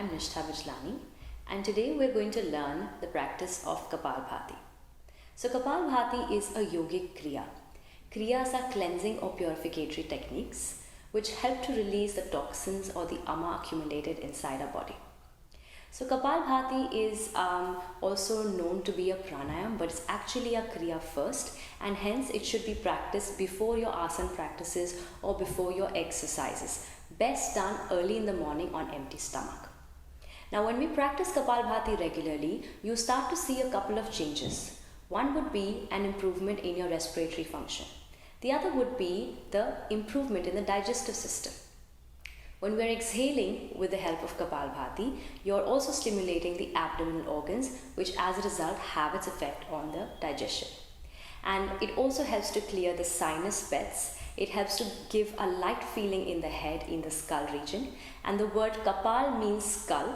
I'm Nishtha Bijlani, and today we're going to learn the practice of Kapalbhati. So Kapalbhati is a yogic kriya. Kriyas are cleansing or purificatory techniques which help to release the toxins or the ama accumulated inside our body. So Kapalbhati is also known to be a pranayam, but it's actually a kriya first, and hence it should be practiced before your asana practices or before your exercises. Best done early in the morning on empty stomach. Now when we practice Kapalbhati regularly, you start to see a couple of changes. One would be an improvement in your respiratory function. The other would be the improvement in the digestive system. When we are exhaling with the help of Kapalbhati, you are also stimulating the abdominal organs, which as a result have its effect on the digestion. And it also helps to clear the sinus beds. It helps to give a light feeling in the head, in the skull region. And the word Kapal means skull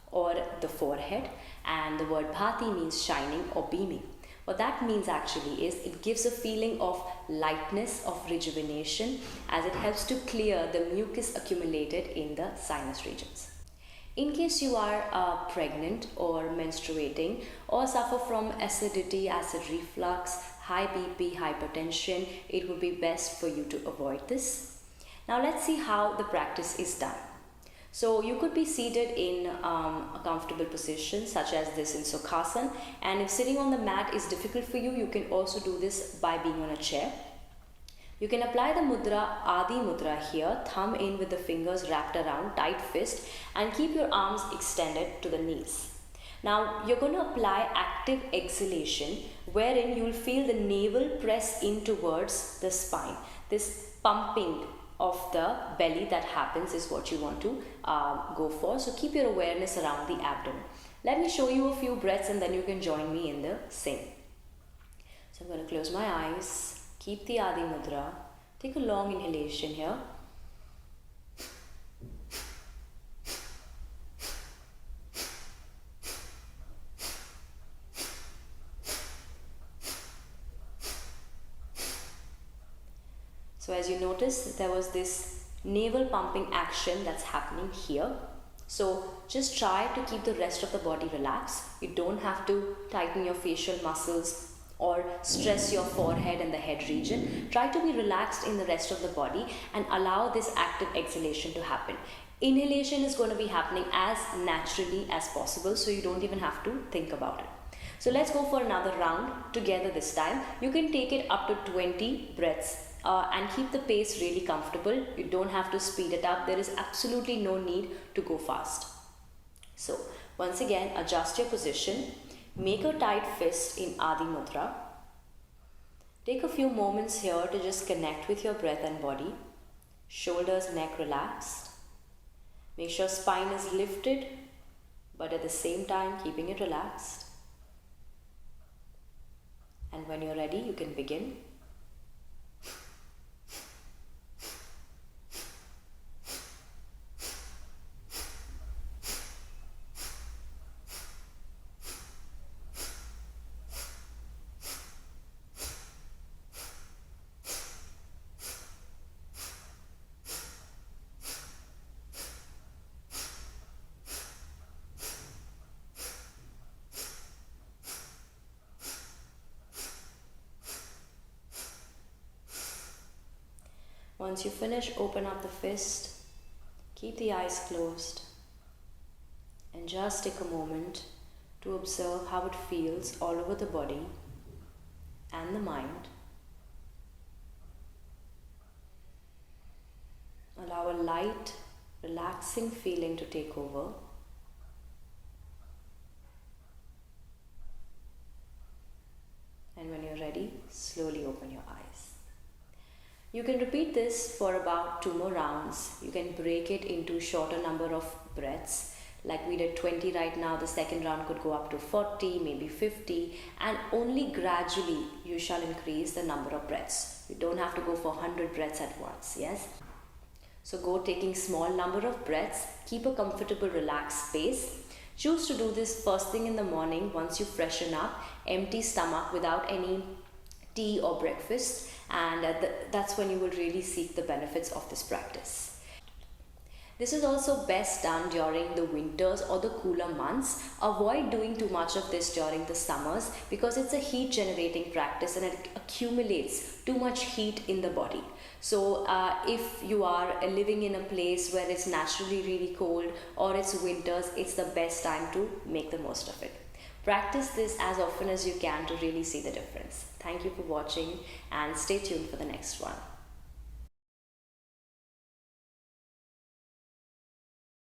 or the forehead, and the word Bhati means shining or beaming. What that means actually is it gives a feeling of lightness, of rejuvenation, as it helps to clear the mucus accumulated in the sinus regions. In case you are pregnant or menstruating or suffer from acidity, acid reflux, high BP, hypertension, it would be best for you to avoid this. Now let's see how the practice is done. So you could be seated in a comfortable position such as this in Sukhasana, and if sitting on the mat is difficult for you, you can also do this by being on a chair. You can apply the mudra, Adi Mudra here, thumb in with the fingers wrapped around, tight fist, and keep your arms extended to the knees. Now you're going to apply active exhalation, wherein you will feel the navel press in towards the spine. This pumping of the belly that happens is what you want to go for. So keep your awareness around the abdomen. Let me show you a few breaths and then you can join me in the same. So I'm going to close my eyes, keep the Adi Mudra, take a long inhalation here. So as you notice, there was this navel pumping action that's happening here. So just try to keep the rest of the body relaxed. You don't have to tighten your facial muscles or stress your forehead and the head region. Try to be relaxed in the rest of the body and allow this active exhalation to happen. Inhalation is going to be happening as naturally as possible, so you don't even have to think about it. So let's go for another round together this time. You can take it up to 20 breaths. And keep the pace really comfortable. You don't have to speed it up. There is absolutely no need to go fast. So once again, adjust your position. Make a tight fist in Adi Mudra. Take a few moments here to just connect with your breath and body. Shoulders, neck relaxed. Make sure spine is lifted, but at the same time keeping it relaxed. And when you're ready, you can begin. Once you finish, open up the fist, keep the eyes closed, and just take a moment to observe how it feels all over the body and the mind. Allow a light, relaxing feeling to take over. And when you're ready, slowly open your eyes. You can repeat this for about 2 more rounds. You can break it into shorter number of breaths. Like we did 20 right now, the second round could go up to 40, maybe 50, and only gradually you shall increase the number of breaths. You don't have to go for 100 breaths at once, yes? So go taking small number of breaths, keep a comfortable relaxed pace. Choose to do this first thing in the morning once you freshen up, empty stomach without any tea or breakfast, and that's when you will really seek the benefits of this practice. This is also best done during the winters or the cooler months. Avoid doing too much of this during the summers because it's a heat generating practice and it accumulates too much heat in the body. So if you are living in a place where it's naturally really cold or it's winters, it's the best time to make the most of it. Practice this as often as you can to really see the difference. Thank you for watching and stay tuned for the next one.